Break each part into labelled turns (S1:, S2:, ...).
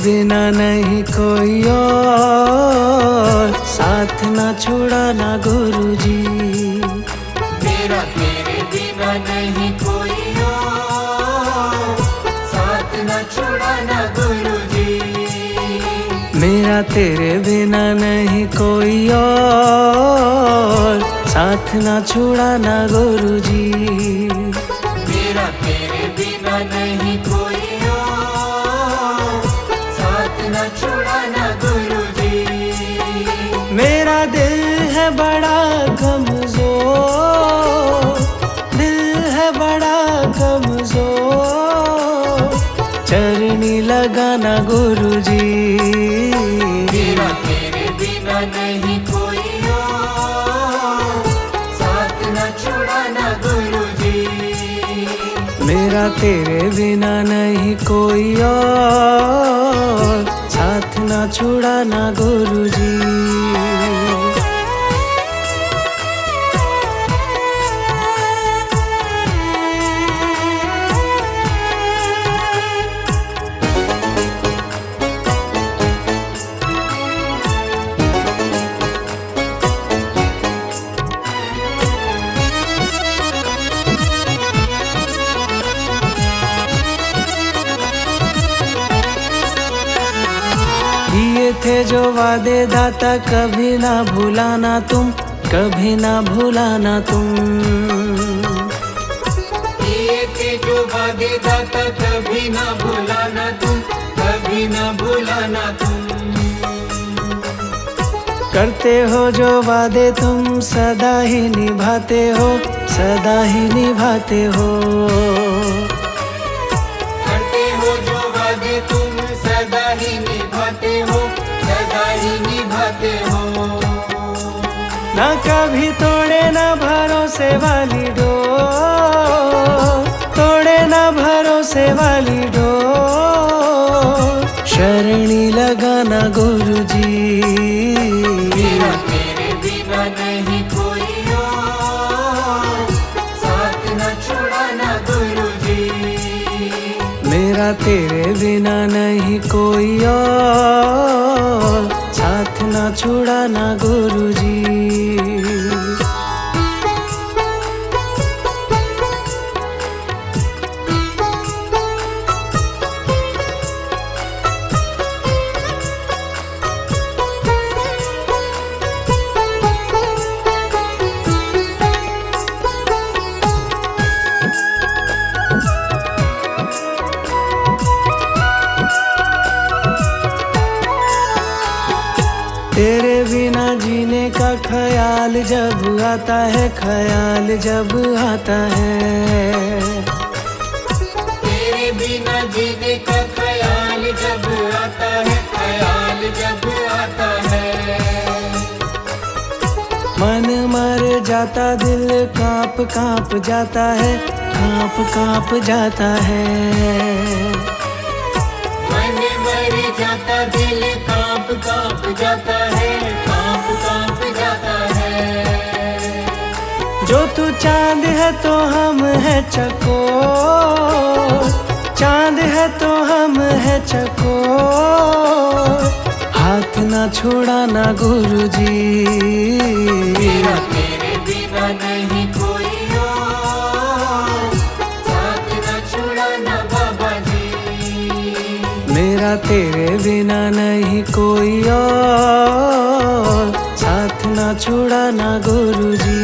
S1: बिना नहीं कोई और, साथ ना छुड़ाना गुरुजी।
S2: मेरा तेरे बिना नहीं कोई और, साथ न छुड़ाना गुरुजी।
S1: मेरा तेरे बिना नहीं कोई और, साथ ना छुड़ाना गुरुजी।
S2: मेरा तेरे बिना नहीं कोई और, साथ न छुड़ाना गुरुजी।
S1: मेरा दिल है बड़ा कमजोर, दिल है बड़ा कमजोर, चरनी लगाना गुरुजी।
S2: मेरा तेरे बिना नहीं कोई और, साथ न छुड़ाना गुरुजी।
S1: मेरा तेरे बिना नहीं कोई और, साथ ना छुड़ाना गुरुजी। किए थे जो वादे दाता, कभी ना भुलाना तुम, कभी ना भुलाना तुम।
S2: किए थे जो वादे दाता, कभी ना भुलाना तुम, कभी ना भुलाना तुम।
S1: करते हो जो वादे तुम, सदा ही निभाते हो, सदा ही निभाते हो।
S2: करते हो जो वादे तुम, सदा ही निभाते हो, सदा ही निभाते हो।
S1: ना कभी तोड़े ना भरोसे वाली डोर, तोड़े ना भरोसे वाली डोर, शरणी लगाना गुरुजी।
S2: मेरा तेरे बिना नहीं कोई और, साथ न छुड़ाना गुरुजी।
S1: मेरा तेरे बिना नहीं कोई और, साथ ना छुड़ाना गुरुजी। तेरे बिना जीने का ख्याल जब आता है, ख्याल जब आता है।
S2: तेरे बिना जीने का ख्याल जब आता है, ख्याल जब आता है।
S1: मन मर जाता, दिल कांप कांप जाता है, कांप कांप जाता है।
S2: मन मर जाता, दिल कांप कांप जाता है, कांप कांप जाता है।
S1: जो तू चांद है तो हम है चकोर, चांद है तो हम है चकोर, हाथ ना छुड़ाना गुरुजी।
S2: मेरा तेरे बिना नहीं कोई और, साथ न छुड़ाना बाबा जी।
S1: मेरा तेरे बिना नहीं कोई और, साथ ना छुड़ाना गुरुजी।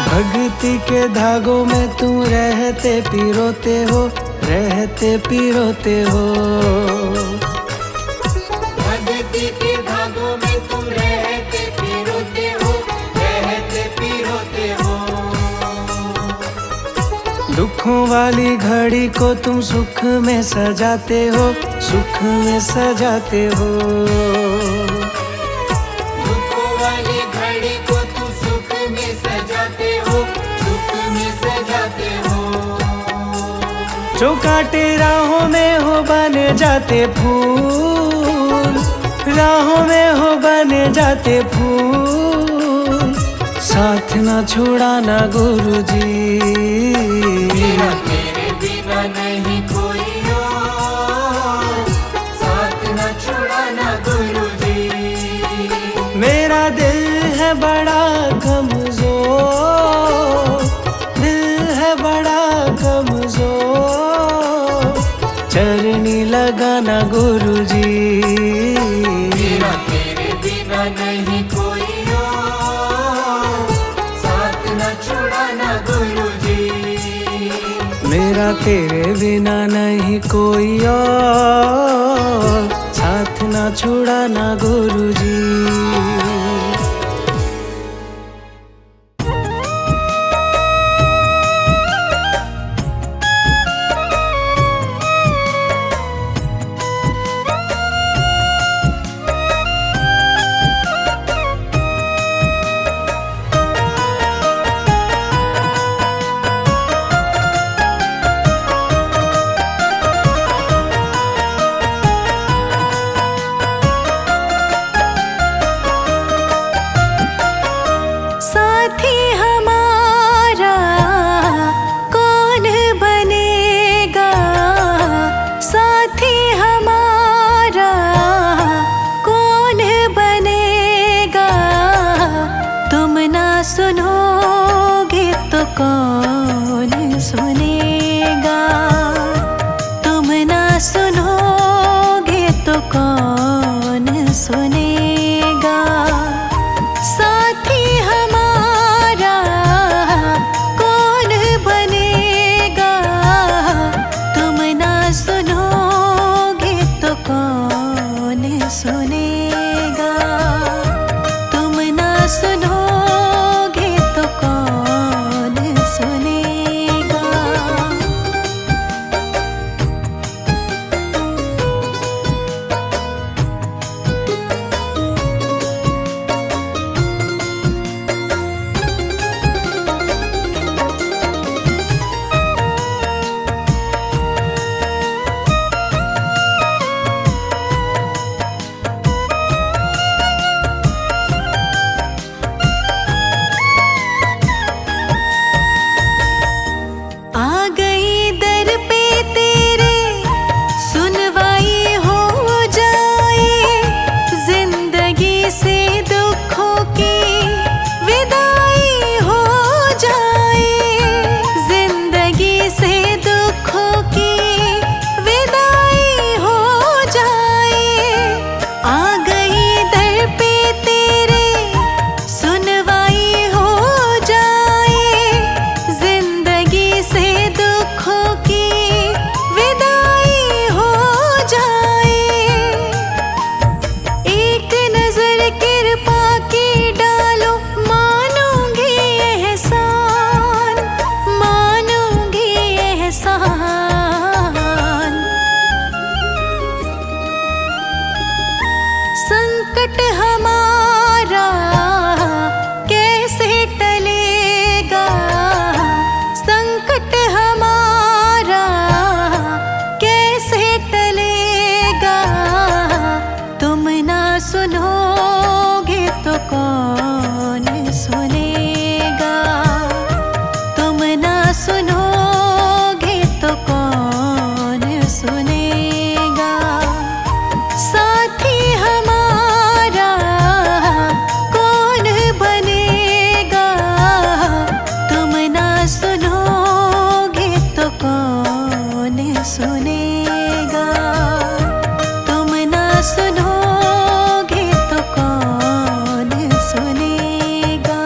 S1: भक्ति के धागों में तुम रहते पिरोते हो, रहते पिरोते हो।
S2: भक्ति के धागों में तुम रहते पिरोते हो, रहते पिरोते हो।
S1: दुखों वाली घड़ी को तुम सुख में सजाते हो, सुख में सजाते हो। जो काटे राहों में हो बन जाते फूल, राहों में हो बन जाते फूल। साथ ना छुड़ाना गुरुजी,
S2: मेरा तेरे बिना नहीं कोई और, साथ न छुड़ाना गुरुजी।
S1: मेरा दिल है बड़ा कमजोर, दिल है बड़ा कमजोर। चरनी लगाना गुरुजी,
S2: मेरा तेरे बिना नहीं कोई और, साथ न छुड़ाना गुरुजी।
S1: मेरा तेरे बिना नहीं कोई और, साथ ना छुड़ाना गुरुजी।
S3: साथी हमारा कौन बनेगा, साथी हमारा कौन बनेगा। तुम ना सुनोगे तो कौन सुनेगा, तुम ना सुनोगे तो कौन सुनेगा। साथी हमारा कौन बनेगा, तुम ना सुनोगे तो कौन सुनेगा, तुम ना सुनोगे तो कौन सुनेगा। आ गई दर पे तेरे, सुनवाई हो जाए। जिंदगी से दुखों की विदाई हो जाए, जिंदगी से दुखों की विदाई हो जाए। आ गई दर पे तेरे, सुनवाई हो जाए। जिंदगी से दुखों की विदाई हो जाए। एक नजर कृपा की डालो, मानूंगी एहसान, मानूंगी एहसान। संकट हमारा कैसे टलेगा, संकट हमारा कैसे टलेगा। तुम ना सुनोगे तो कौन सुनेगा, तुम ना सुनोगे तो कौन सुनेगा। साथी हमारा कौन बनेगा, तुम ना सुनोगे तो कौन सुनेगा, तुम ना सुनोगे तो कौन सुनेगा।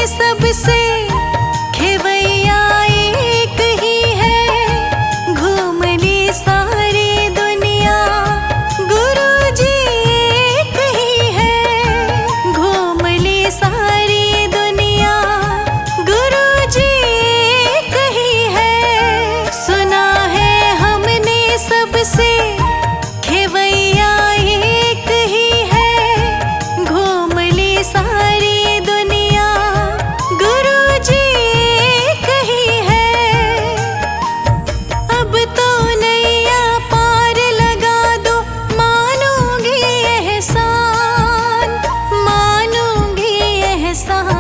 S3: सबसे खेवैया एक ही है, सारी दुनिया गुरुजी कही है। सुना है हमने सबसे खेवैया एक ही है। घूम ली सारी दुनिया गुरुजी कही है। अब तो नैया पार लगा दो, मानूंगी एहसान, मानूंगी एहसान।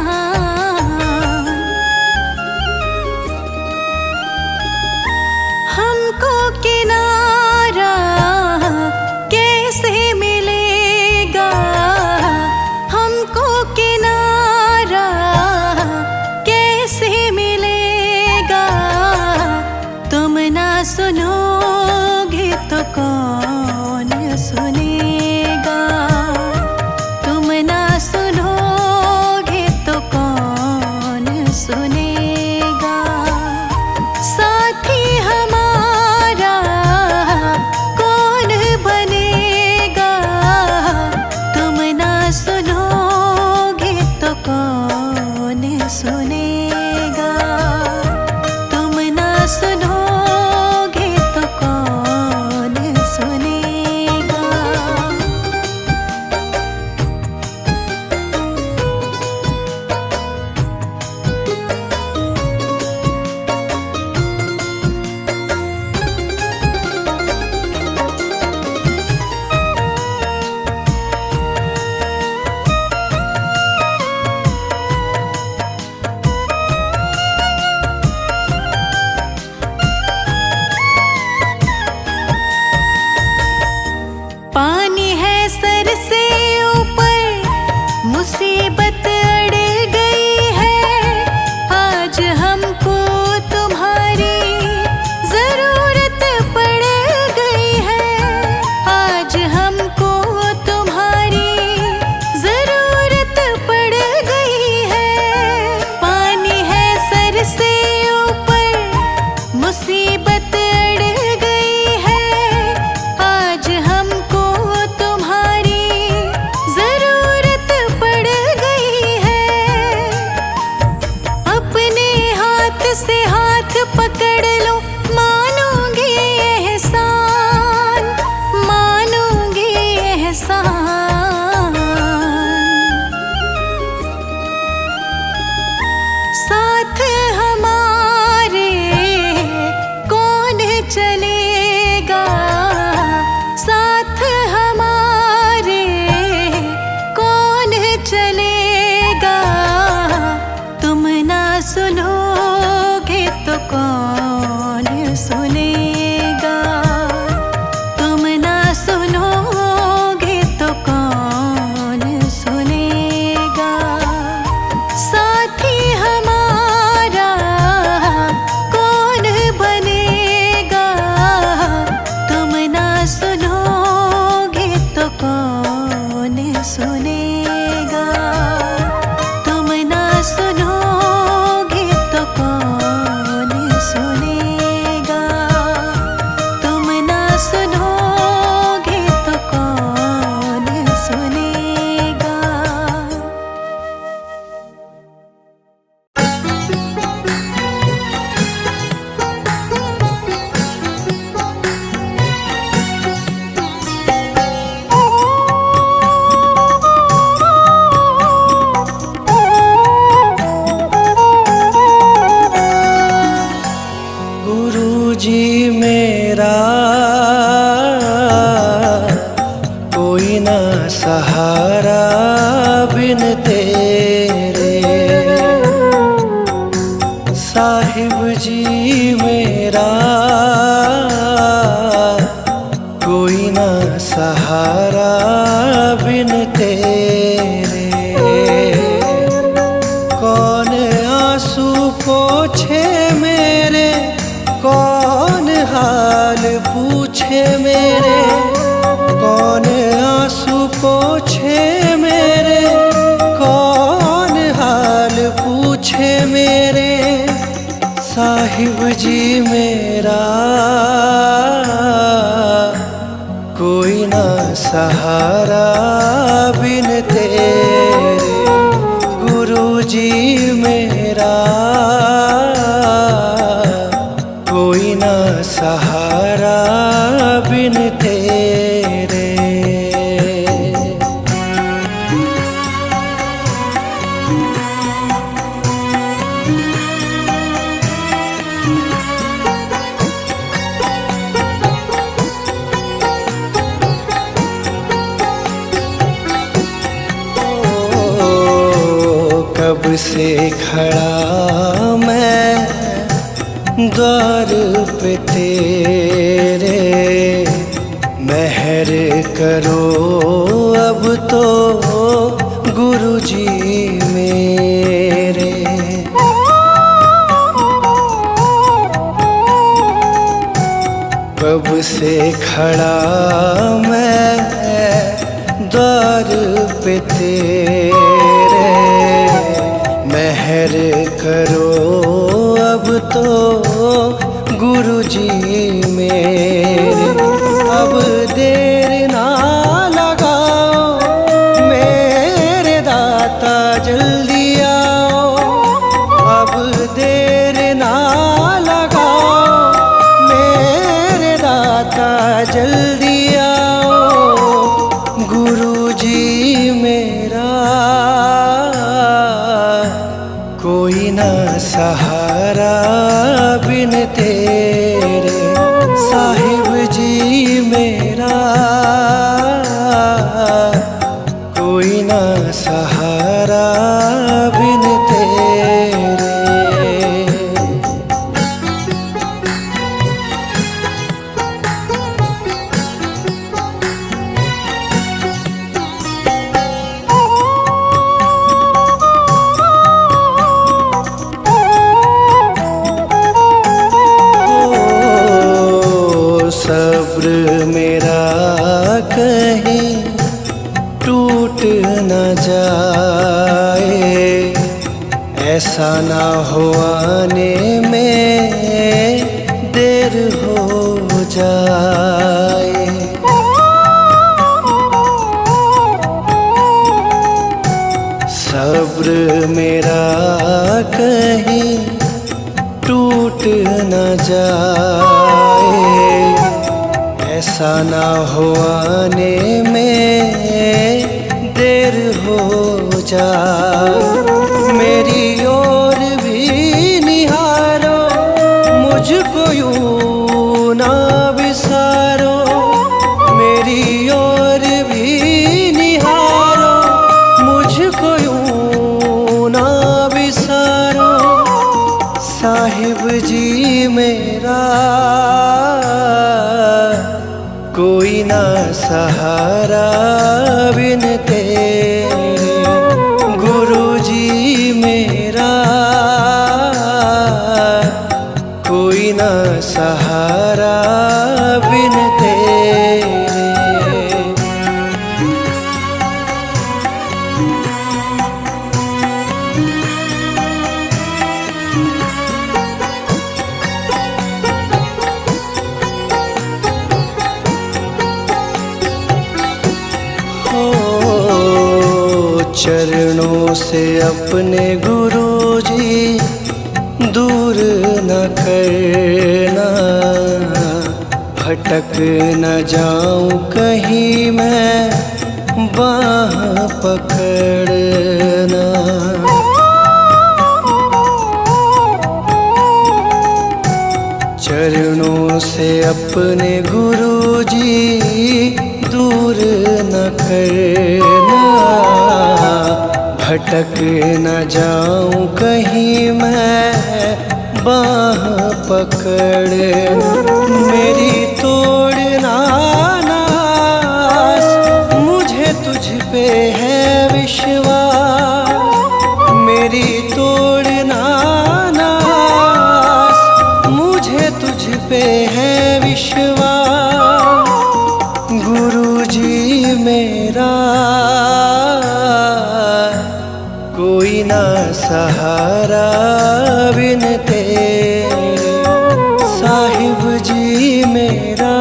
S3: हमको किनारा कैसे मिलेगा, हमको किनारा कैसे मिलेगा। तुम ना सुनोगे तो कौन सुनेगा, तुम ना सुनोगे तो कौन सुनेगा। साथी हमारा कौन बनेगा, तुम ना सुनोगे तो कौन सुनेगा, तुम ना सुनोगे तो कौन सुनेगा। पानी है सर से ऊपर, मुसीबत अड़ गई है। आज हमको तुम्हारी जरूरत पड़ गई है, आज हमको तुम्हारी जरूरत पड़ गई है। पानी है सर से ऊपर, मुसीबत अड़ गई है। आज हमको तुम्हारी जरूरत पड़ गई है। अपने हाथ से हाथ पकड़ लो, मानूंगी एहसान, मानूंगी एहसान। साथ हमारे कौन चलेगा, साथ हमारे कौन चलेगा। तुम ना सुनोगे तो कौन सुनेगा, तुम ना सुनोगे तो कौन सुनेगा। साथी हमारा कौन बनेगा, तुम ना सुनोगे तो कौन सुनेगा, तुम ना सुनोगे तो कौन सुनेगा, तुम ना सुनोगे तो कौन सुनेगा।
S1: गुरुजी मेरा कोई ना सहारा बिन तेरे। साहिब जी मेरा कोई ना सहारा बिन तेरे। कौन आंसू पोछे मेरे, कौन हाल पूछे मेरे। कौन आंसू पोछे मेरे, कौन हाल पूछे मेरे। साहिब जी मेरा कोई ना सहारा बिन तेरे। गुरुजी मेरा कोई ना सहारा बिन तेरे। कब से खड़ा मैं द्वार पे तेरे, मेहर करो अब तो गुरुजी मेरे। कब से खड़ा मैं द्वार पे तेरे, मेहर करो अब तो गुरुजी मेरे। अब देर ना लगाओ मेरे दाता जल्दी आओ, अब देर ना लगाओ मेरे दाता जल्दी आओ। गुरुजी मेरा कोई ना सहारा बिन तेरे, साहिब जी मेरा कोई ना सहारा बिन तेरे। सब्र मेरा कहीं टूट न जाए, ऐसा ना हो आने में देर हो जाए। सब्र मेरा कहीं टूट न जाए, ऐसा ना हो आने में देर हो जाए। मेरी ओर भी निहारो, मुझको यूं ना बिसारो। मेरी ओर भी निहारो, मुझको यूं ना बिसारो। साहिब जी मेरा कोई ना सहारा बिन तेरे, गुरुजी मेरा कोई ना सहारा बिन तेरे। चरणों से अपने गुरुजी दूर न करना, भटक न जाऊं कहीं मैं बाह पकड़ना। चरणों से अपने गुरुजी दूर न करना, भटक न जाऊं कहीं मैं बाह पकड़ना। मेरी तोड़ना नास, मुझे तुझ पे है विश्वास। मेरी तोड़ना नास, मुझे तुझ पे है विश्वास। गुरुजी मेरा कोई ना सहारा बिन तेरे, साहिब जी मेरा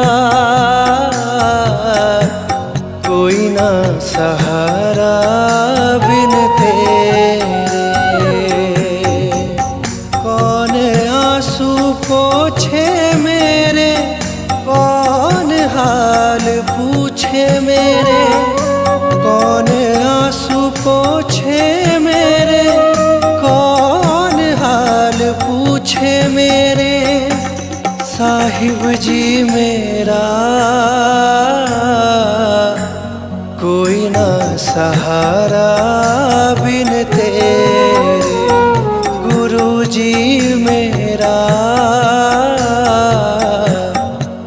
S1: कोई ना सहारा बिन तेरे। जी मेरा कोई ना सहारा बिन तेरे, गुरु जी मेरा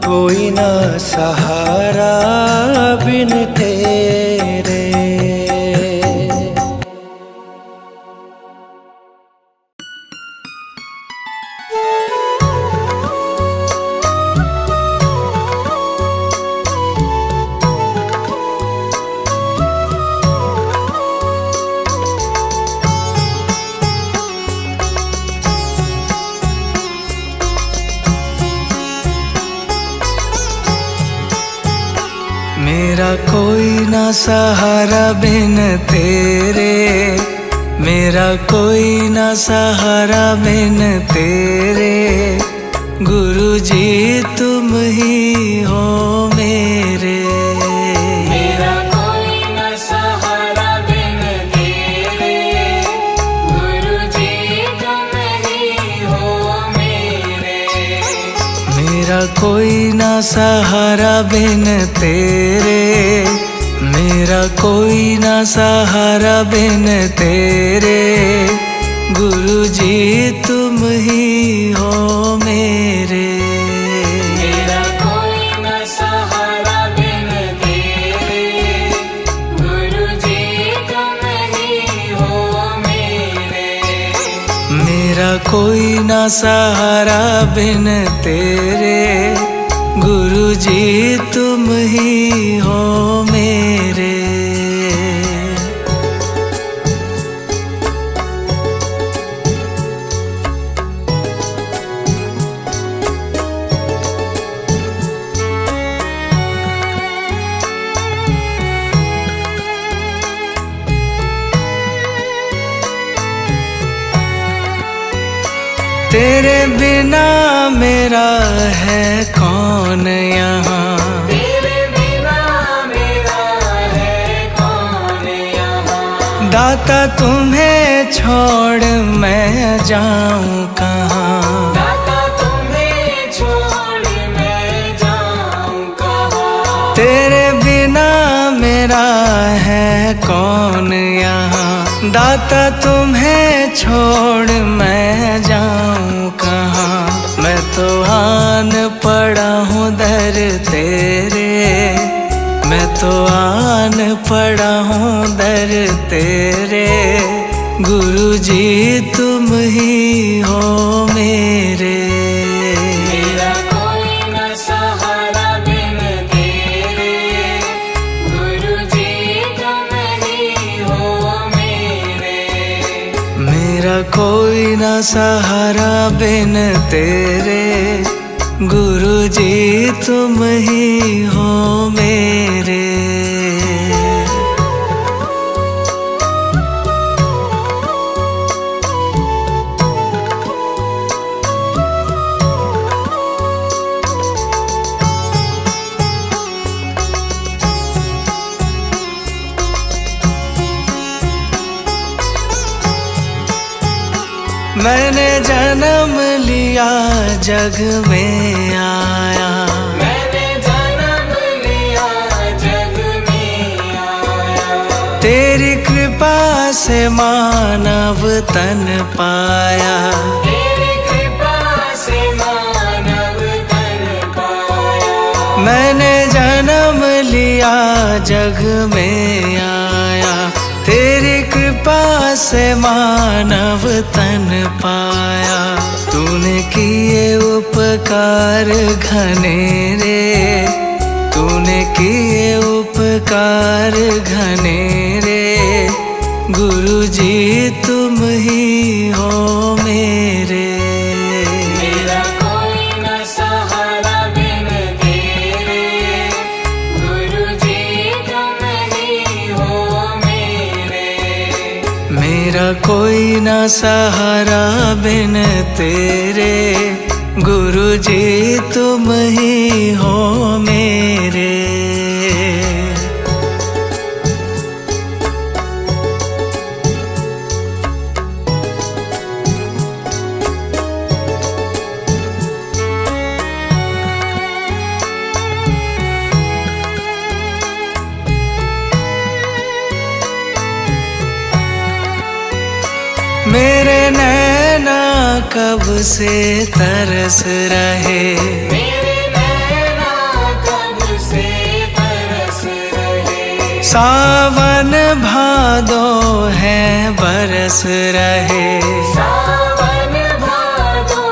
S1: कोई ना सहारा बिन तेरे। मेरा कोई ना सहारा बिन तेरे, मेरा कोई ना सहारा बिन तेरे, गुरु जी तुम ही हो मेरे।
S2: मेरा कोई न सहारा बिन तेरे, गुरु जी तुम ही हो मेरे।
S1: मेरा कोई ना सहारा बिन तेरे, मेरा कोई ना सहारा बिन तेरे, गुरु जी तुम ही हो मेरे।
S2: मेरा कोई न सहारा बिन तेरे, गुरु जी तुम ही हो मेरे।
S1: मेरा कोई ना सहारा बिन तेरे, गुरु जी तुम ही हो मेरे। तेरे बिना मेरा है कौन यहाँ,
S2: तेरे बिना मेरा है कौन यहाँ।
S1: दाता तुम्हें छोड़ मैं जाऊँ कहाँ,
S2: दाता तुम्हें छोड़ मैं जाऊँ कहाँ।
S1: तेरे बिना मेरा है कौन यहाँ, दाता तुम्हें छोड़ मैं जाऊँ कहाँ। मैं तो आन पड़ा हूँ दर तेरे, मैं तो आन पड़ा हूँ दर तेरे, गुरु जी तुम ही हो मेरे।
S2: मेरा कोई न सहारा बिन तेरे, गुरु जी तुम ही हो मेरे।
S1: मेरा कोई ना सहारा बिन तेरे, गुरु जी तुम ही हो मेरे। मैंने जन्म लिया जग में आया,
S2: मैंने जन्म लिया जग में आया।
S1: तेरी कृपा से मानव तन पाया,
S2: तेरी कृपा से मानव तन पाया।
S1: मैंने जन्म लिया जग में आया, तेरी कृपा से मानव तन पाया। तूने किए उपकार घनेरे, तूने किए उपकार घनेरे, गुरु जी तुम ही हो मेरे।
S2: मेरा कोई न सहारा बिन तेरे, गुरु जी तुम ही हो मेरे।
S1: मेरा कोई ना सहारा बिन तेरे, गुरु जी तुम ही हो मेरे। मेरे नैना कब से तरस रहे,
S2: मेरे नैना कब से तरस रहे।
S1: सावन भादो है बरस रहे,
S2: सावन भादो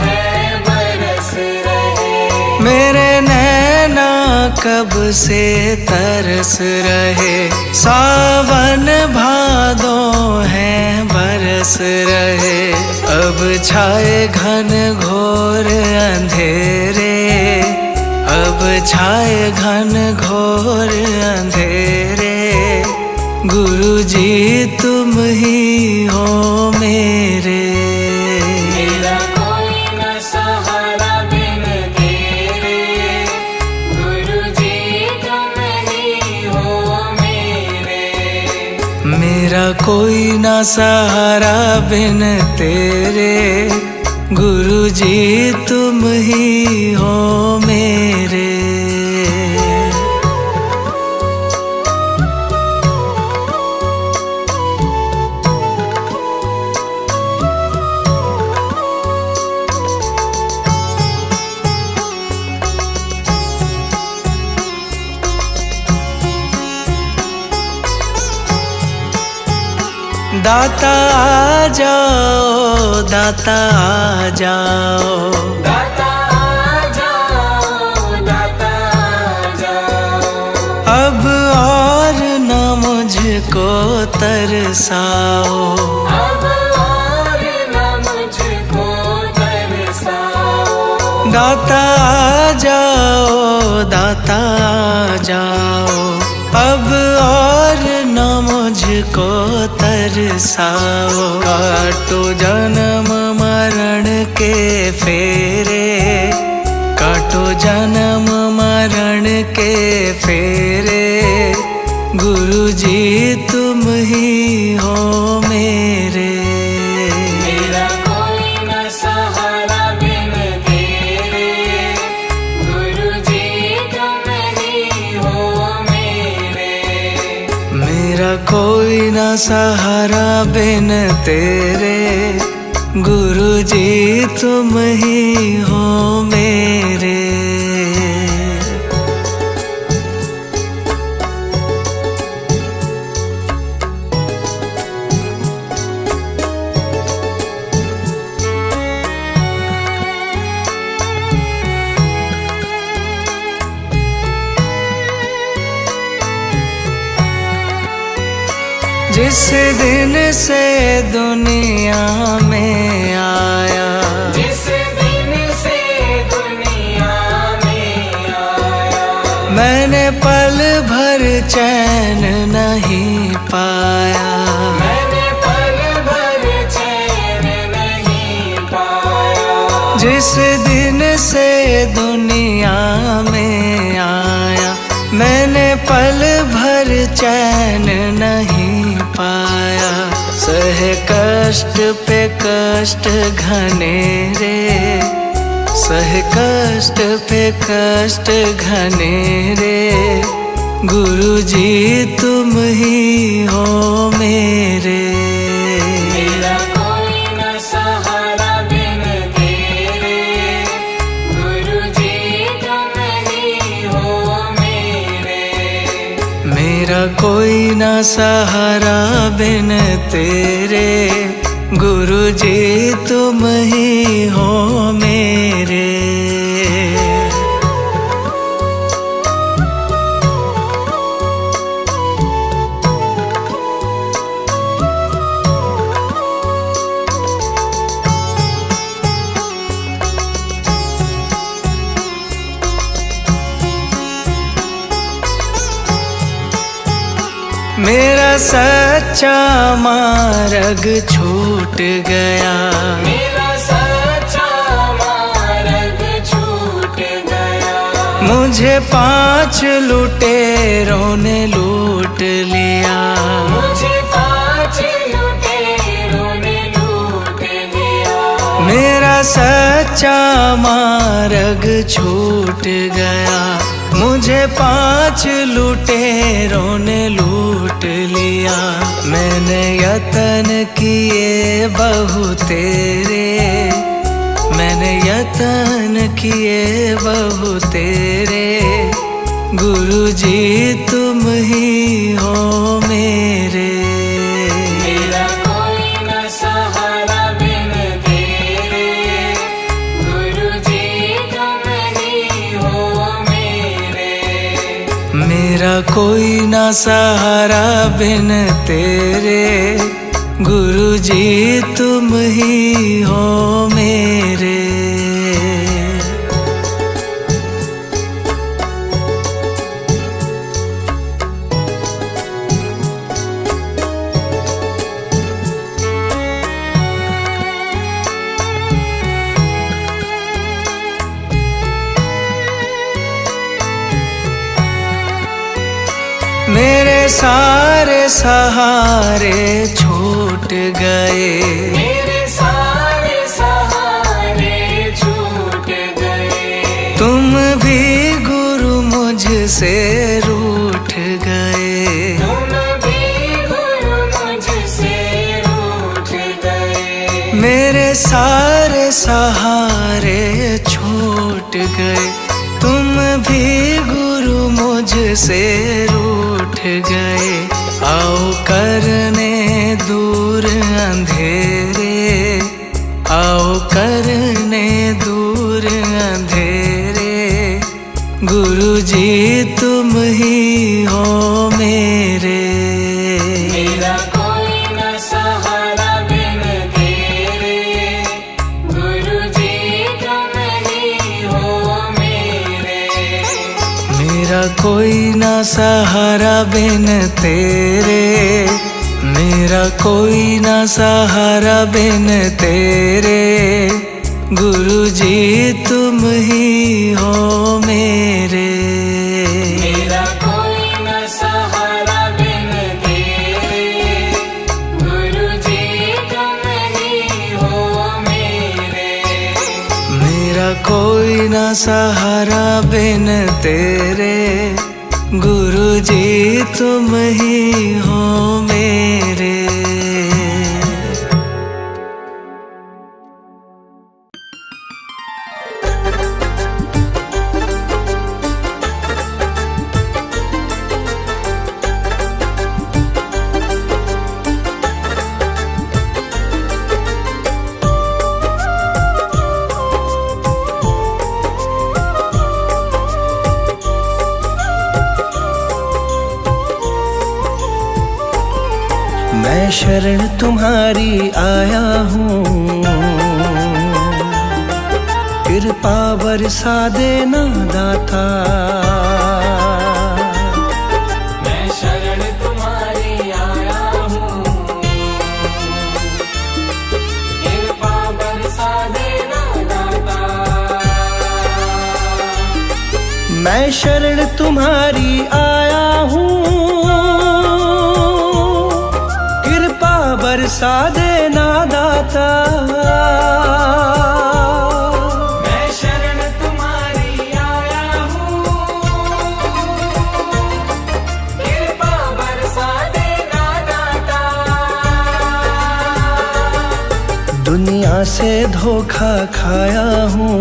S2: है बरस रहे।
S1: मेरे नैना कब से तरस रहे, सावन भादो है बरस रहे। अब छाए घन घोर अंधेरे, अब छाए घन घोर अंधेरे। गुरुजी तुम ही हो मेरे,
S2: मेरा कोई न सहारा बिन तेरे। गुरुजी तुम ही हो मेरे।
S1: मेरा कोई ना सहारा बिन तेरे। गुरुजी तुम ही हो मेरे। दाता आ जाओ, दाता आ जाओ,
S2: दाता आ जाओ, दाता आ जाओ।
S1: अब और न मुझको तरसाओ,
S2: अब और न मुझको तरसाओ।
S1: दाता आ जाओ, दाता आ जाओ। अब और न मुझको तरसाओ। काटो जन्म मरण के फेरे, काटो जन्म मरण के फेरे। गुरुजी तुम ही हो मेरे,
S2: मेरा कोई न सहारा बिन तेरे। गुरुजी तुम ही हो मेरे।
S1: मेरा कोई ना सहारा बिन तेरे। गुरुजी तुम ही हो मेरे। जिस दिन से दुनिया में आया,
S2: जिस दिन से दुनिया में आया।
S1: मैंने पल भर चैन नहीं पाया,
S2: मैंने पल भर चैन नहीं पाया।
S1: जिस दिन से दुनिया में आया, मैंने पल भर चैन नहीं पाया। सह कष्ट पे कष्ट घनेरे, सह कष्ट पे कष्ट घनेरे। गुरुजी तुम ही हो मेरे,
S2: मेरा कोई न सहारा बिन तेरे। गुरुजी तुम ही हो मेरे।
S1: मेरा कोई ना सहारा बिन तेरे। गुरुजी तुम ही हो मेरे। मेरा सच्चा मार्ग छूट गया,
S2: मेरा सच्चा मार्ग छूट गया।
S1: मुझे 5 लुटेरों ने लूट लिया,
S2: मुझे 5 लुटेरों ने लूट लिया।
S1: मेरा सच्चा मार्ग छूट गया, मुझे 5 लुटेरों ने लूट लिया। मैंने यतन किए बहु तेरे, मैंने यतन किए बहु तेरे। गुरुजी तुम ही हो मेरे।
S2: मेरा कोई न सहारा बिन तेरे, गुरुजी तुम ही हो मेरे।
S1: मेरा कोई ना सहारा बिन तेरे, गुरुजी तुम ही हो मेरे। मेरे सारे सहारे छूट गए,
S2: मेरे सारे सहारे छूट गए।
S1: तुम भी गुरु मुझसे रूठ गए।
S2: तुम भी गुरु मुझसे रूठ गए।
S1: मेरे सारे सहारे छूट गए, तुम भी गुरु मुझसे रूठ गए। आओ करने दूर अंधेरे, आओ करने दूर अंधेरे। गुरुजी तुम ही हो मेरे।
S2: मेरा कोई न सहारा बिन तेरे, गुरुजी तुम ही हो मेरे।
S1: मेरा कोई ना सहारा बिन तेरे, मेरा कोई ना सहारा बिन तेरे। गुरुजी तुम ही हो मेरे।
S2: मेरा कोई न सहारा बिन तेरे, गुरुजी तुम ही हो मेरे।
S1: मेरा कोई ना सहारा बिन तेरे, गुरुजी तुम ही हो मेरे। मैं शरण तुम्हारी आया हूँ, कृपा बरसा देना दाता।
S2: मैं शरण तुम्हारी आया हूँ, कृपा बरसा देना दाता।
S1: मैं शरण तुम्हारी आया हूँ, कृपा बरसा देना दाता।
S2: मैं शरण तुम्हारी आया हूँ, कृपा बरसा देना दाता।
S1: दुनिया से धोखा खाया हूँ,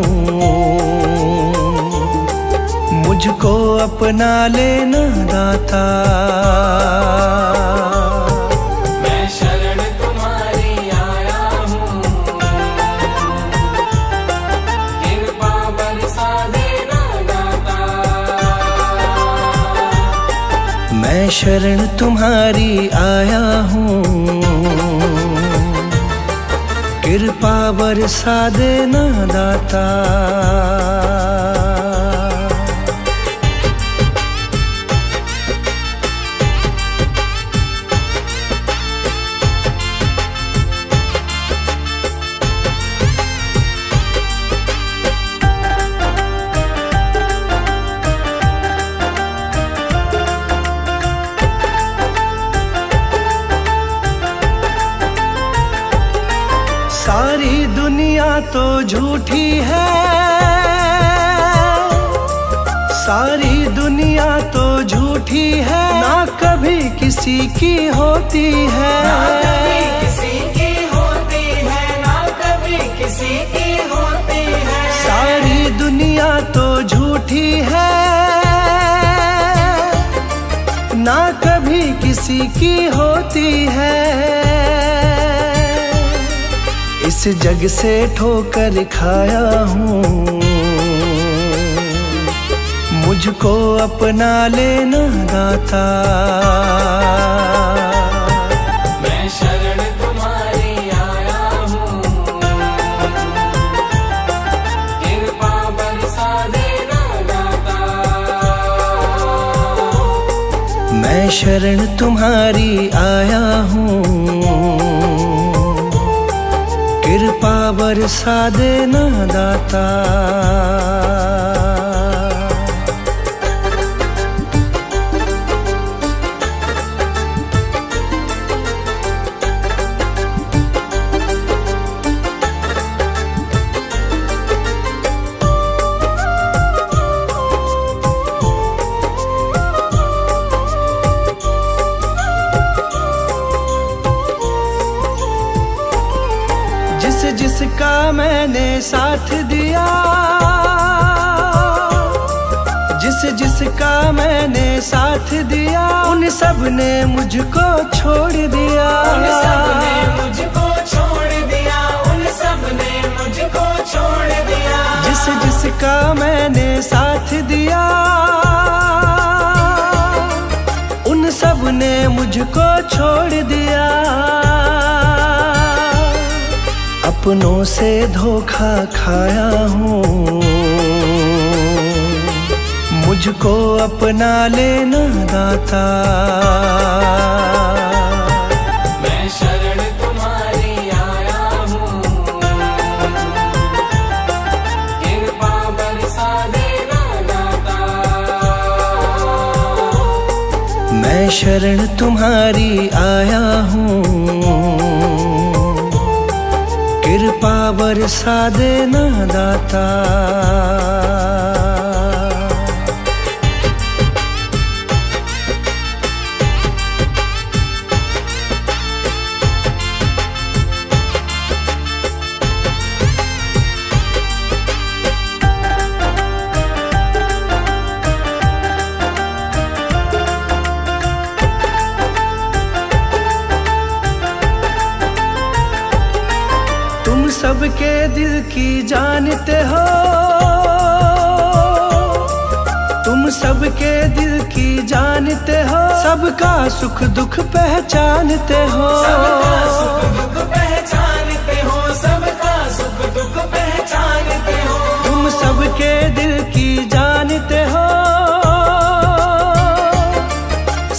S1: मुझको अपना लेना दाता।
S2: मैं शरण तुम्हारी आया हूँ, कृपा बरसा देना दाता।
S1: मैं शरण तुम्हारी आया हूँ, कृपा बरसा देना दाता। सारी दुनिया तो झूठी है, सारी दुनिया तो झूठी है, ना कभी किसी की होती है,
S2: ना कभी किसी की होती है, ना कभी किसी की होती है।
S1: सारी दुनिया तो झूठी है, ना कभी किसी की होती है। इस जग से ठोकर खाया हूँ, मुझको अपना लेना दाता।
S2: मैं शरण तुम्हारी आया हूँ, कृपा बरसा देना दाता।
S1: मैं शरण तुम्हारी आया हूँ, कृपा बरसा देना दाता। जिसका मैंने साथ दिया, जिसका मैंने साथ दिया, उन सब ने मुझको छोड़ दिया।
S2: उन सब ने मुझको छोड़ दिया, उन सब ने मुझको छोड़ दिया।
S1: जिसका मैंने साथ दिया, उन सब ने मुझको छोड़ दिया। अपनों से धोखा खाया हूँ, मुझको अपना लेना दाता।
S2: मैं शरण तुम्हारी आया हूँ, कृपा बरसा देना दाता।
S1: मैं शरण तुम्हारी आया हूँ, कृपा बरसा देना दाता। तुम सबके दिल की जानते हो, तुम सबके दिल की जानते हो, सबका सुख दुख पहचानते हो।
S2: सबका सुख दुख पहचानते हो, सबका सुख दुख पहचानते हो।
S1: तुम सबके दिल की जानते हो,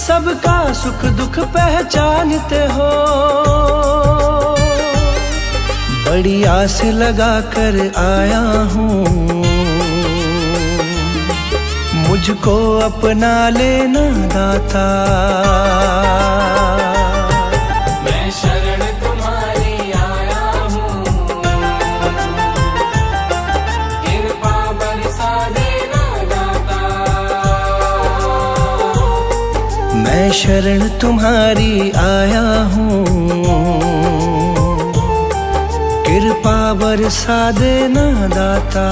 S1: सबका सुख दुख पहचानते हो। बड़ी आस लगा कर आया हूँ, मुझको अपना लेना दाता।
S2: मैं शरण तुम्हारी आया हूँ, कृपा बरसा देना दाता।
S1: मैं शरण तुम्हारी आया हूँ, कृपा बरसा देना दाता।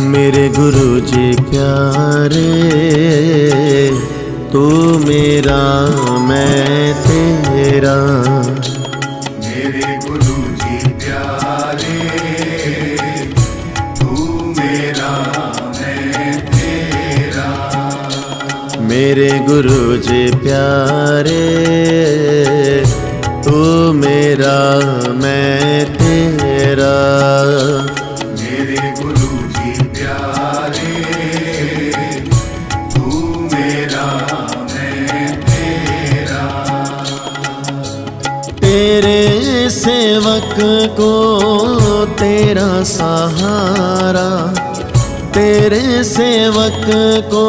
S4: मेरे गुरु जी प्यारे, तू मेरा मैं तेरा।
S5: मेरे गुरु जी प्यारे, तू मेरा मैं तेरा।
S4: मेरे गुरु जी प्यारे, तू मेरा मैं तेरा।
S5: मेरे गुरु जी प्यारे,
S4: तेरे सेवक को तेरा सहारा, तेरे सेवक को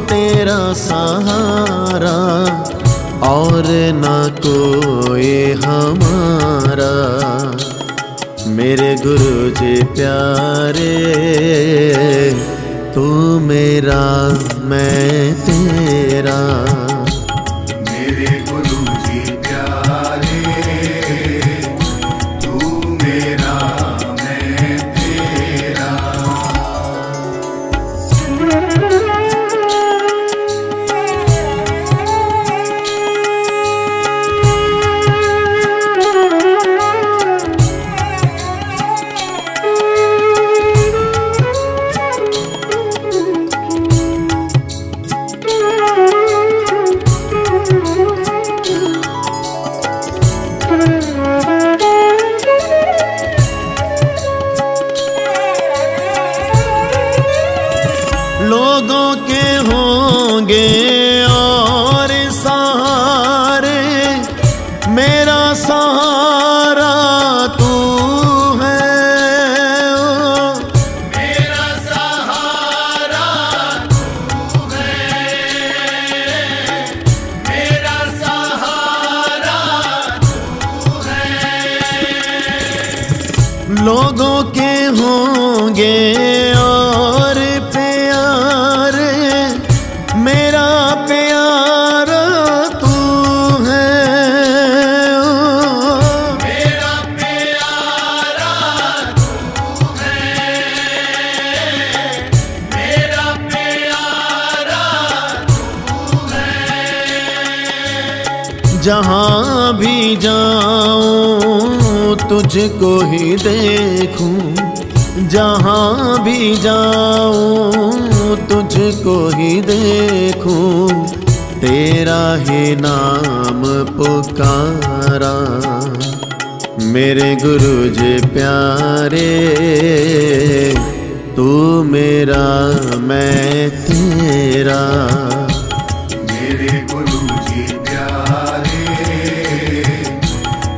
S4: तेरा सहारा, और ना कोई हमारा। मेरे गुरु जी प्यारे, तू मेरा मैं तेरा।
S5: मेरे गुरु जी प्यारे, तू मेरा मैं तेरा।
S4: लोगों के होंगे और सहारे, मेरा सहारा तू है। ओ
S5: मेरा सहारा तू है, मेरा सहारा तू है।
S4: लोगों के होंगे और प्यारे, मेरा प्यारा तू है। ओ
S5: मेरा प्यारा तू है, मेरा प्यारा तू है।
S4: जहाँ भी जाऊं तुझको ही देखूं, जहाँ भी जाऊं तुझको ही देखूं, तेरा ही नाम पुकारा। मेरे गुरु जी प्यारे, तू मेरा मैं तेरा।
S5: मेरे गुरु जी प्यारे,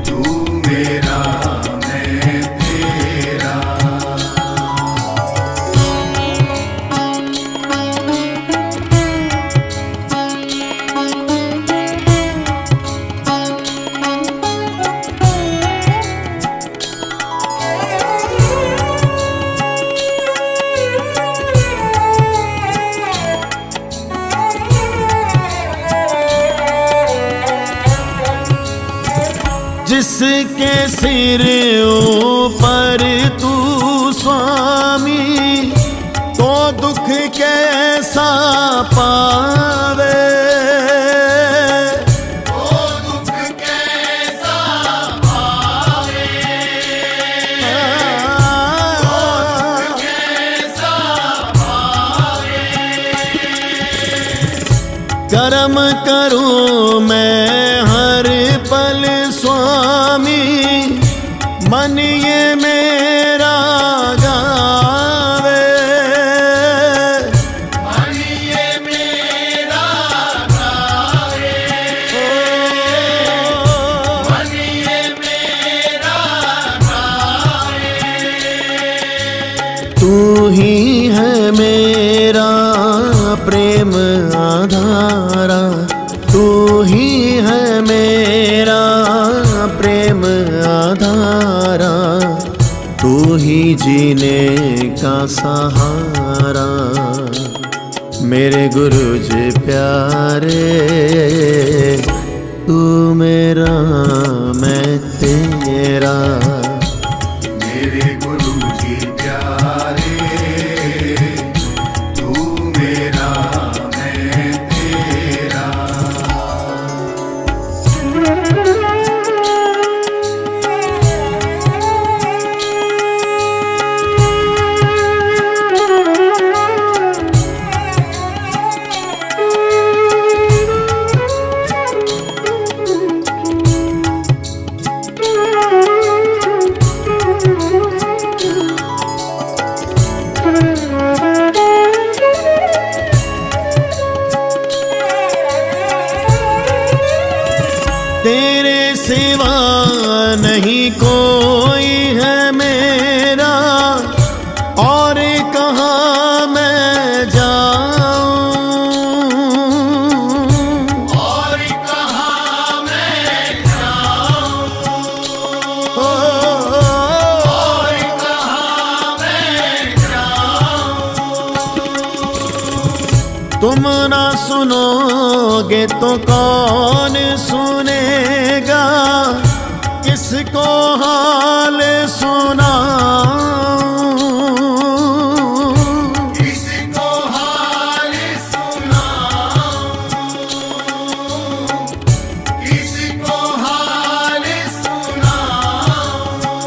S5: तू मेरा मैं तेरा।
S4: जिसके सिर ऊपर तू स्वामी, तो दुख कैसा पावे।
S5: ओ दुख कैसा पावे, कैसा पावे।
S4: कर्म करूं मैं हर पल स्वामी, मन ये मेरा गावे।
S5: मन ये मेरा गावे, मन ये मेरा गावे।
S4: तू ही है मेरा प्रेम आधारा, तू ही है मेरा प्रेम आधारा, तू ही जीने का सहारा। मेरे गुरु जी प्यारे, तू मेरा मैं तेरा।
S5: मेरे गुरु जी प्यारे, तू मेरा मैं तेरा।
S4: नहीं कोई है मेरा, और कहाँ मैं जाऊं,
S5: और कहाँ मैं जाऊं, और कहाँ मैं जाऊं।
S4: तुम ना सुनोगे तो कौन सुनेगा, किसको हाल सुनाऊं,
S5: किसको हाल सुनाऊं, किसको हाल सुनाऊं।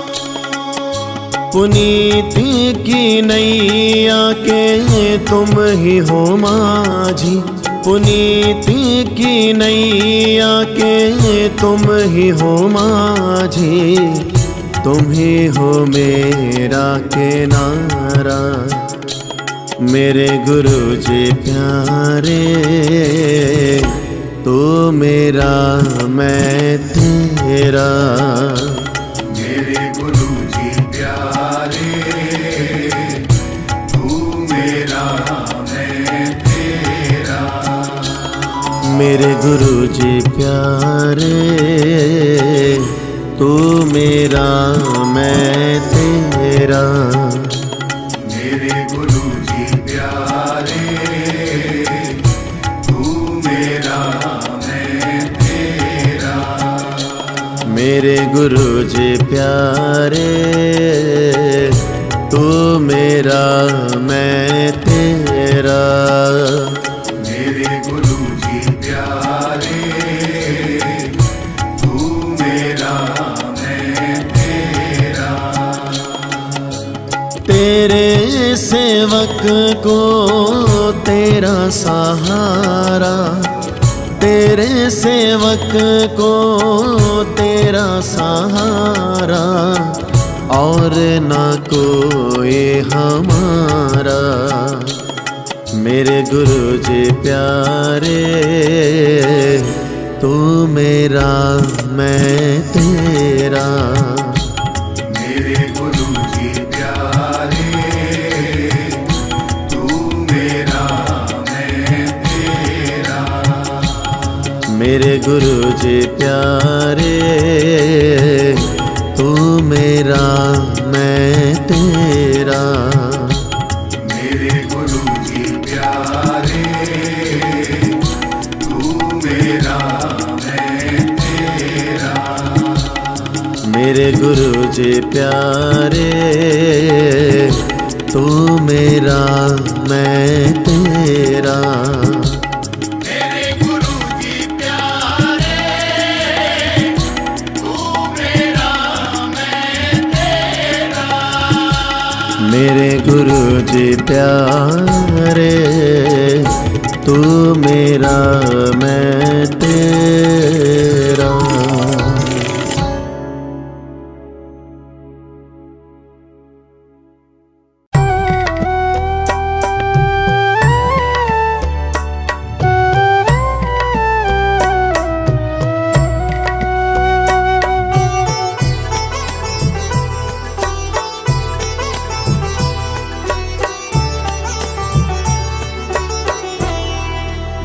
S4: पुनीति की नैया के तुम ही हो माझी, पुनीति की नैया के तुम ही हो माझी, तुम ही हो मेरा किनारा। मेरे गुरु जी प्यारे, तू मेरा मैं तेरा।
S5: मेरे गुरु जी प्यारे, तू मेरा मैं तेरा।
S4: मेरे गुरु जी प्यारे, तू मेरा मैं तेरा।
S5: मेरे गुरु जी प्यारे, तू मेरा मैं तेरा।
S4: मेरे गुरु जी प्यारे, तू मेरा मैं तेरा।
S5: मेरे गुरु जी प्यारे, तू मेरा मैं तेरा।
S4: तेरे सेवक को तेरा सहारा, तेरे सेवक को तेरा सहारा, और ना कोई हमारा। मेरे गुरु जी प्यारे, तू मेरा मैं तेरा।
S5: मेरे गुरु जी प्यारे, तू मेरा मैं तेरा।
S4: मेरे गुरु जी प्यारे, तू मेरा मैं तेरा।
S5: मेरे गुरु जी प्यारे, तू मेरा मैं तेरा।
S4: मेरे गुरु जी प्यारे, तू मेरा मैं तेरा।
S5: मेरे गुरु जी प्यारे, तू मेरा मैं तेरा।
S4: मेरे गुरु जी प्यारे, तू मेरा मैं तेरा।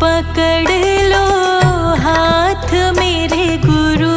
S3: पकड़ लो हाथ मेरे गुरु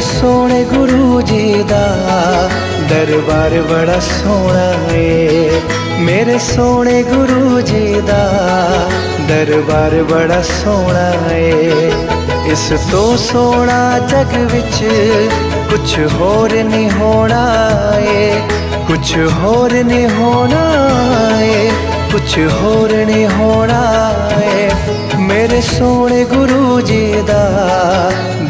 S1: सोने गुरु जी दा दरबार बड़ा सोना है। मेरे सोने गुरु जी दा दरबार बड़ा सोना है। इस तो सोना जग विच कुछ होर नहीं होना है, कुछ होर नहीं होना है, कुछ होर नहीं होना है। मेरे सोने गुरु जी दा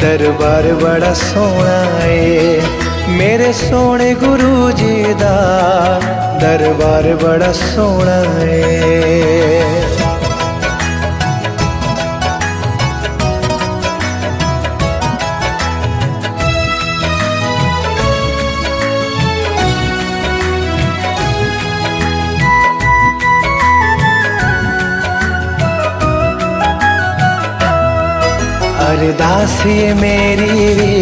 S1: दरबार बड़ा सोना है। मेरे सोने गुरु जी दा दरबार बड़ा सोना है। अरदास ये मेरी भी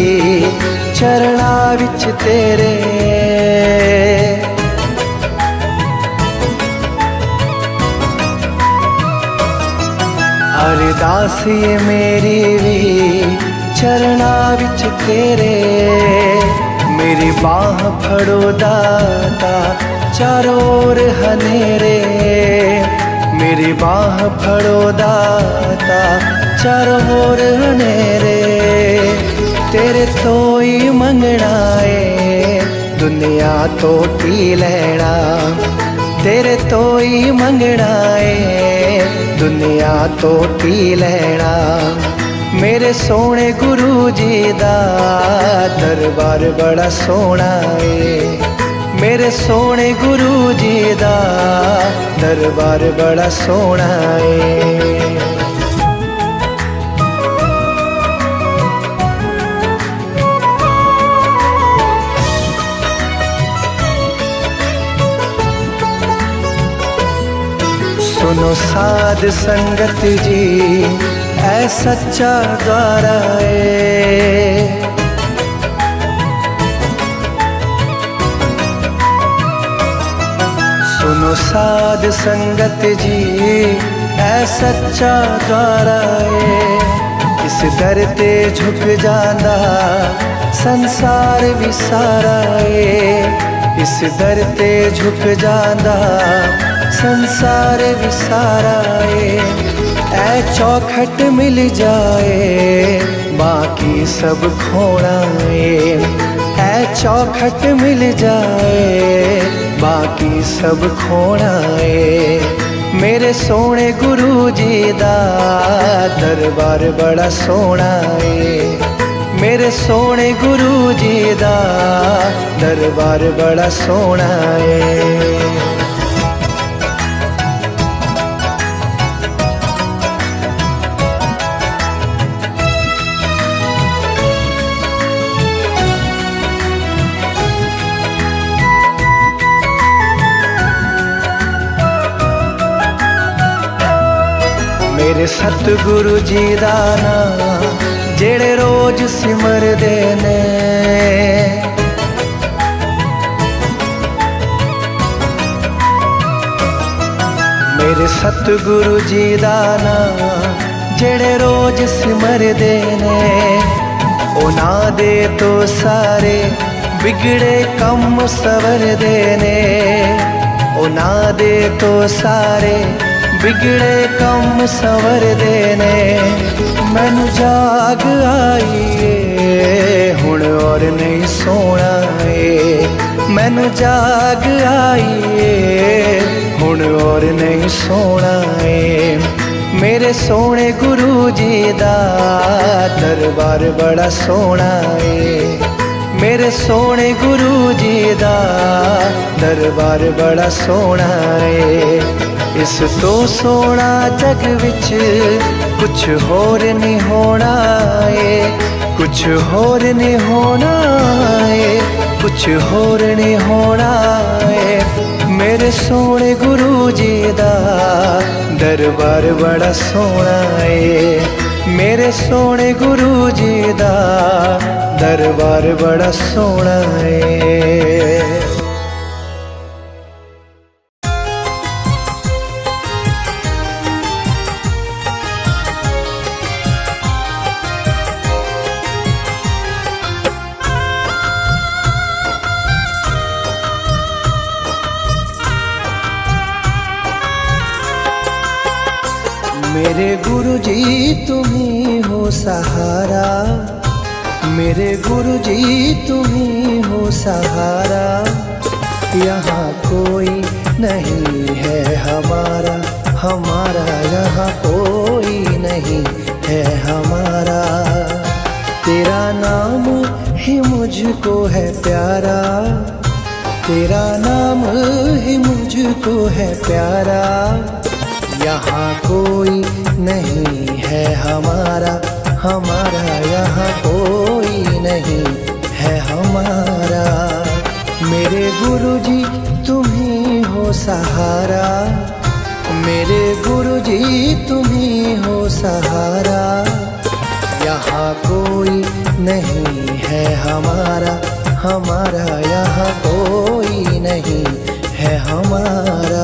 S1: चरणा विच तेरे, अरदास ये मेरी भी चरणा विच तेरे। मेरी बाह फड़ो दाता चारों ओर हनेरे, मेरी बाह फड़ो दाता चारों ओर हनेरे। तेरे तो ही मंगना है दुनिया तो की लेना, तेरे तो ही मंगना है दुनिया तो की लेना। मेरे सोने गुरु जी दा दरबार बड़ा सोना है। मेरे सोने गुरु जी दा दरबार बड़ा सोना है। सुनो साध संगत जी ऐ सच्चा द्वारा है। सुनो साध संगत जी ऐ सच्चा द्वारा है। इस दर ते झुक जांदा संसार भी सारा है। इस दर ते झुक जांदा संसार विसारा ऐ चौखट मिल जाए बाकी सब खोना ऐ चौखट मिल जाए बाकी सब खोना मेरे सोने गुरु जी दा दरबार बड़ा सोना है। मेरे सोने गुरु जी दा दरबार बड़ा सोना है। मेरे सतगुरु जी दा नाम जेड़े रोज सिमर दे ने, मेरे सतगुरु जी दा नाम जेड़े रोज सिमर दे ने। उना दे तो सारे बिगड़े कम सवर दे ने, उना दे तो सारे बिगड़े कम सवर देने। मैनू जाग आईए हुण और नहीं सोना है, मैनू जाग आईए हुण और नहीं सोना है। मेरे सोने गुरु जी दा दरबार बड़ा सोना है। मेरे सोने गुरु जी दा दरबार बड़ा सोना है। इस तो सोना जग विच कुछ होर नहीं होना है, कुछ होर नहीं होना है, कुछ होर नहीं होना है। मेरे सोने गुरु जी दा दरबार बड़ा सोना है। मेरे सोने गुरु जी दा दरबार बड़ा सोना है। गुरुजी तुम ही हो सहारा, मेरे गुरुजी तुम ही हो सहारा। यहाँ कोई नहीं है हमारा, हमारा यहाँ कोई नहीं है हमारा। तेरा नाम ही मुझको है प्यारा, तेरा नाम ही मुझको है प्यारा। यहाँ कोई नहीं है हमारा, हमारा यहाँ कोई नहीं है हमारा। मेरे गुरुजी तुम ही हो सहारा, मेरे गुरुजी तुम ही हो सहारा। यहाँ कोई नहीं है हमारा, हमारा यहाँ कोई नहीं है हमारा।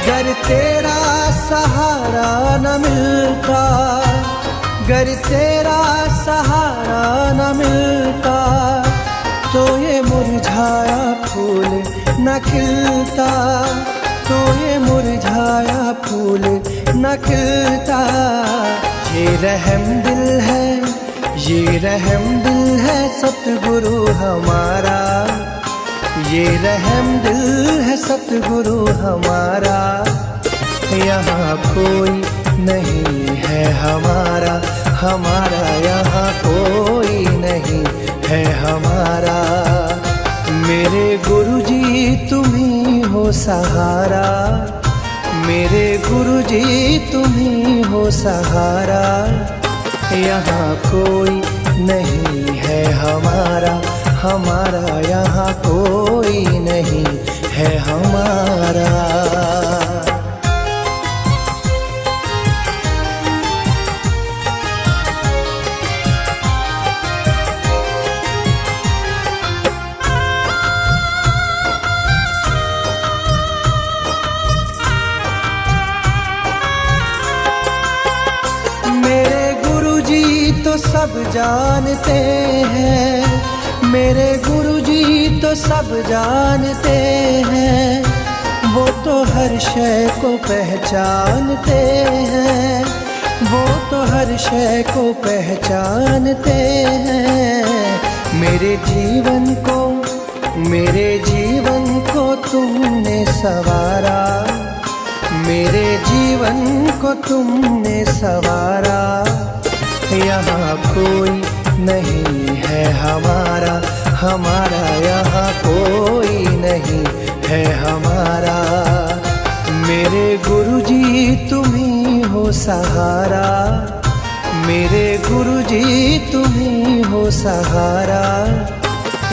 S1: गर तेरा सहारा न मिलता, गर तेरा सहारा न मिलता, तो ये मुरझाया फूल न खिलता, तो ये मुरझाया फूल न खिलता। ये रहम दिल है, ये रहम दिल है सतगुरु हमारा, ये रहम दिल है सतगुरु हमारा। यहाँ कोई नहीं है हमारा, हमारा यहाँ कोई नहीं है हमारा। मेरे गुरुजी तुम ही हो सहारा, मेरे गुरुजी तुम ही हो सहारा। यहाँ कोई नहीं है हमारा, हमारा यहाँ कोई नहीं है हमारा। मेरे गुरुजी तो सब जानते हैं, मेरे गुरुजी तो सब जानते हैं। वो तो हर शय को पहचानते हैं, वो तो हर शय को पहचानते हैं। मेरे जीवन को, मेरे जीवन को तुमने सवारा, मेरे जीवन को तुमने सवारा। यहाँ कोई नहीं है हमारा, हमारा यहाँ कोई नहीं है हमारा। मेरे गुरुजी तुम ही हो सहारा, मेरे गुरुजी तुम ही हो सहारा।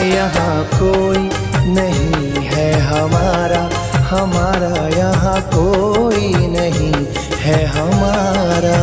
S1: यहाँ कोई नहीं है हमारा, हमारा यहाँ कोई नहीं है हमारा।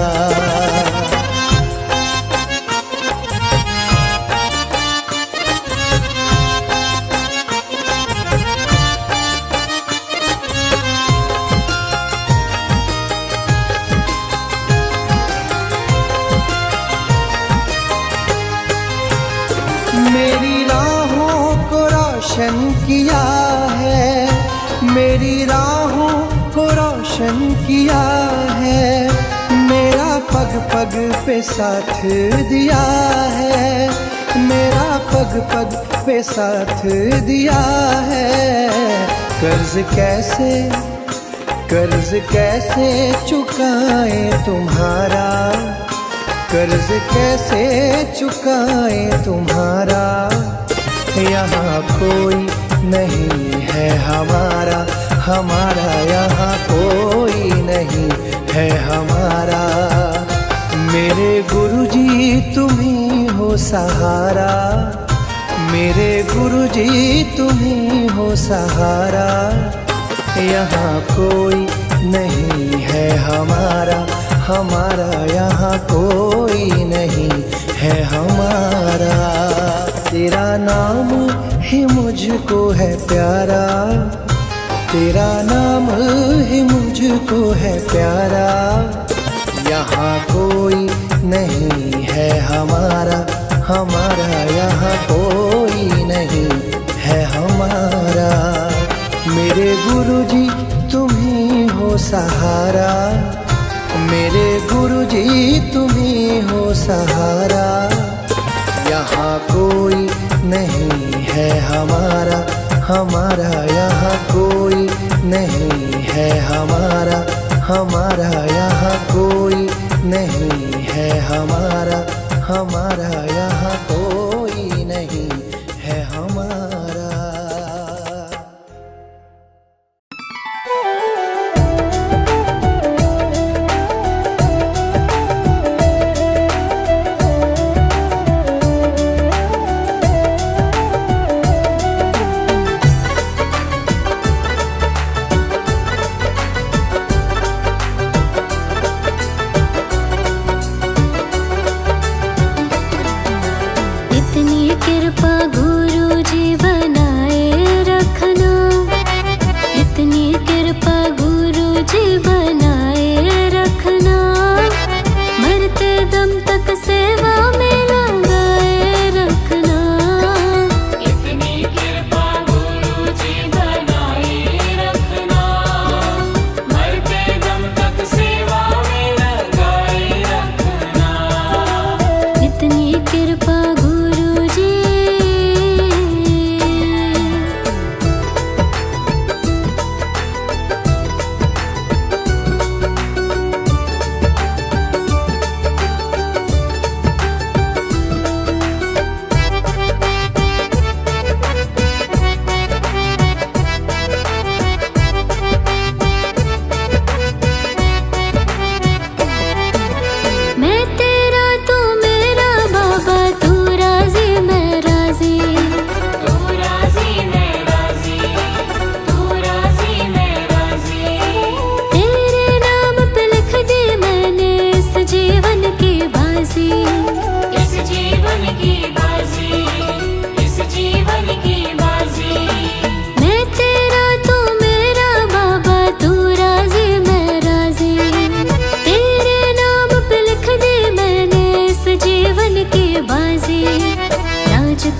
S1: मेरी राहों को रोशन किया है, मेरी राहों को रोशन किया है। मेरा पग पग पे साथ दिया है, मेरा पग पग पे साथ दिया है। कर्ज कैसे, कर्ज कैसे चुकाएं तुम्हारा, कर्ज कैसे चुकाएं तुम्हारा। यहाँ कोई नहीं है हमारा, हमारा यहाँ कोई नहीं है हमारा। मेरे गुरुजी तुम ही हो सहारा, मेरे गुरुजी तुम ही हो सहारा। यहाँ कोई नहीं है हमारा, हमारा यहाँ कोई नहीं है हमारा। तेरा नाम ही मुझको है प्यारा, तेरा नाम ही मुझको है प्यारा, यहाँ कोई नहीं है हमारा, हमारा यहाँ कोई नहीं है हमारा। मेरे गुरुजी तुम ही हो सहारा, मेरे गुरुजी तुम ही हो सहारा। यहाँ कोई नहीं है हमारा, हमारा यहाँ कोई नहीं है हमारा, हमारा यहाँ कोई नहीं है हमारा, हमारा यहाँ कोई नहीं है हमारा।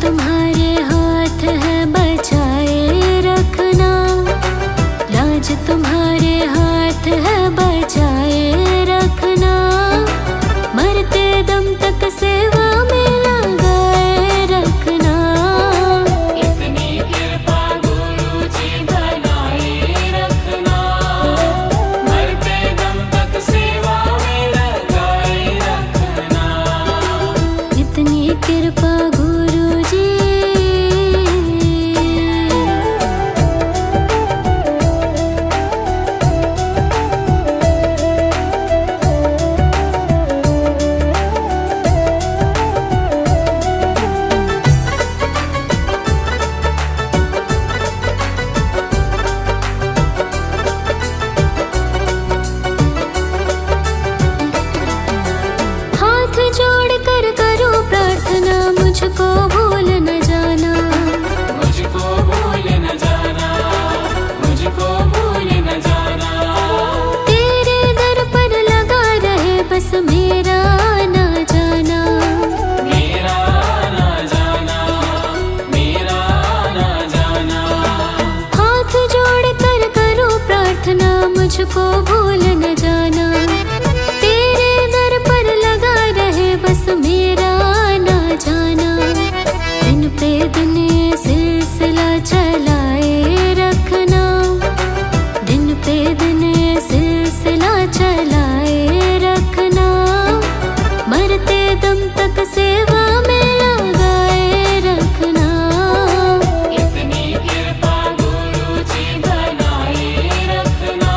S6: तुम्हारे हाथ है बचाए रखना, लाज तुम्हारे हाथ है बचाए रखना। मरते दम तक सेवा में लगाए रखना।
S7: इतनी कृपा गुरु जी बनाए रखना, मरते दम तक सेवा में लगाए रखना।
S6: इतनी कृपा मुझको भूल न जाना,
S7: मुझको भूल न जाना, मुझको भूल न जाना।
S6: तेरे दर पर लगा रहे बस मेरा ना जाना,
S7: मेरा ना जाना, मेरा ना जाना।
S6: हाथ जोड़ कर करूं प्रार्थना, मुझको भूल न जाना। तेरे दर पर लगा रहे बस मेरा ना जाना। दिन पे दिन सिलसिला चलाए रखना, दिन पे दिन सिलसिला चलाए रखना। मरते दम तक सेवा में लगाए रखना।
S7: इतनी कृपा गुरु जी बनाए रखना,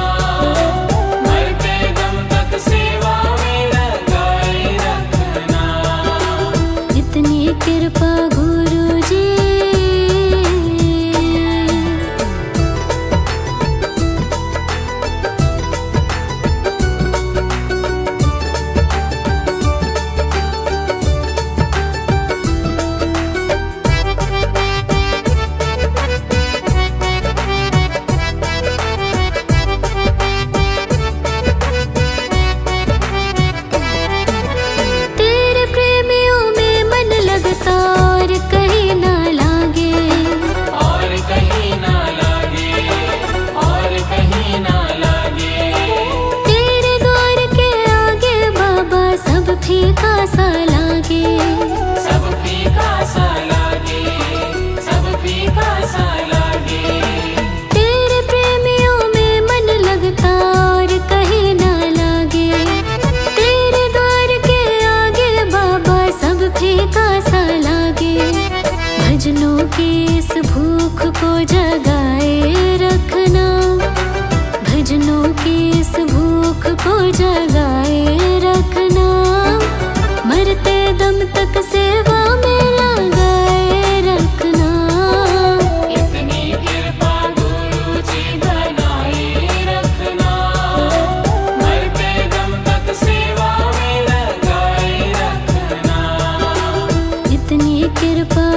S6: जगाए रखना, भजनों की इस भूख को जगाए रखना, मरते दम तक सेवा में लगाए रखना।
S7: इतनी कृपा गुरु जी बनाए रखना, मरते दम तक सेवा में लगाए रखना।
S6: इतनी कृपा